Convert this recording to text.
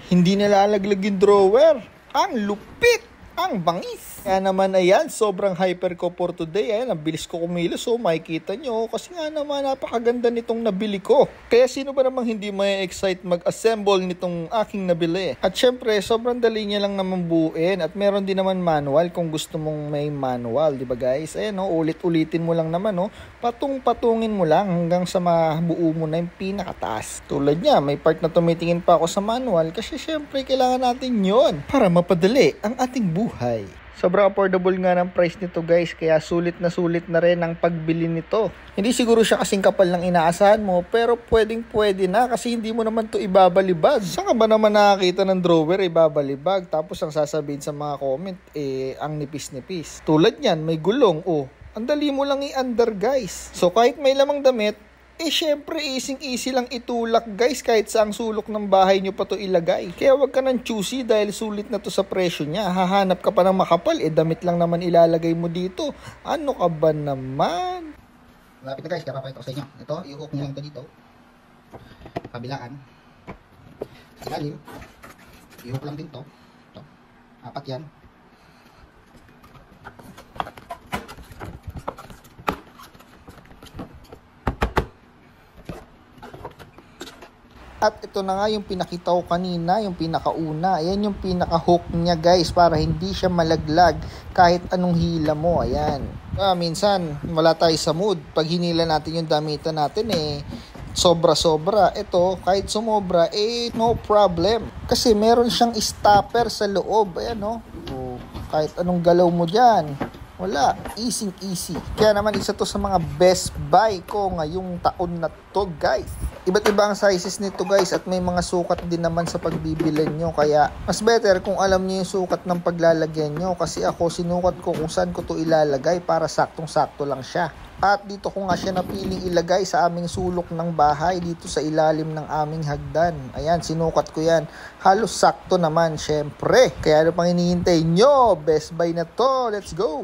Hindi nalalaglag yung drawer. Ang lupit! Ang bangis! Kaya naman ayan, sobrang hyper ko for today. Ayan, ang bilis ko kumilos. So makikita nyo. Kasi nga naman, napakaganda nitong nabili ko. Kaya sino ba namang hindi may excite mag-assemble nitong aking nabili? At syempre, sobrang dali niya lang naman buuin. At meron din naman manual kung gusto mong may manual. Diba guys? Ayan o, ulit-ulitin mo lang naman o. Patung-patungin mo lang hanggang sa mabuo mo na yung pinakataas. Tulad niya, may part na tumitingin pa ako sa manual. Kasi syempre, kailangan natin yon para mapadali ang ating buhay. Sobrang affordable nga ng price nito guys, kaya sulit na rin ang pagbili nito. Hindi siguro siya kasing kapal ng inaasahan mo, pero pwede na kasi hindi mo naman to ibabalibag. Saan ka ba naman nakakita ng drawer ibabalibag? Tapos ang sasabihin sa mga comment, ang nipis-nipis. Tulad yan, may gulong, ang dali mo lang i-under guys. So kahit may lamang damit, syempre, easy lang itulak guys, kahit saang sulok ng bahay nyo pa to ilagay. Kaya wag ka nang choosy dahil sulit na to sa presyo niya. Hahanap ka pa ng makapal, damit lang naman ilalagay mo dito. Ano ka ba naman? Lapit na guys, kaya papakita ko sa inyo. Ito, i-hook nyo lang ito dito. Kabilaan. Ilalim. I-hook lang din to. Ito. 4 yan. At ito na nga yung pinakita ko kanina, yung pinakauna. Ayan yung pinaka-hook niya guys, para hindi siya malaglag kahit anong hila mo. Ayan. Minsan, wala tayo sa mood. Pag hinila natin yung damitan natin sobra-sobra. Ito, kahit sumobra, no problem. Kasi meron siyang stopper sa loob. Ayan kahit anong galaw mo dyan. Wala, easy. Kaya naman isa to sa mga best buy ko ngayong taon na to guys. Iba't iba ang sizes nito guys at may mga sukat din naman sa pagbibilan nyo. Kaya mas better kung alam nyo yung sukat ng paglalagyan nyo. Kasi ako sinukat ko kung saan ko to ilalagay para saktong-sakto lang siya. At dito ko nga siya napiling ilagay sa aming sulok ng bahay dito sa ilalim ng aming hagdan. Ayan, sinukat ko yan. Halos sakto naman syempre. Kaya ano pang hinihintay nyo? Best buy na to. Let's go!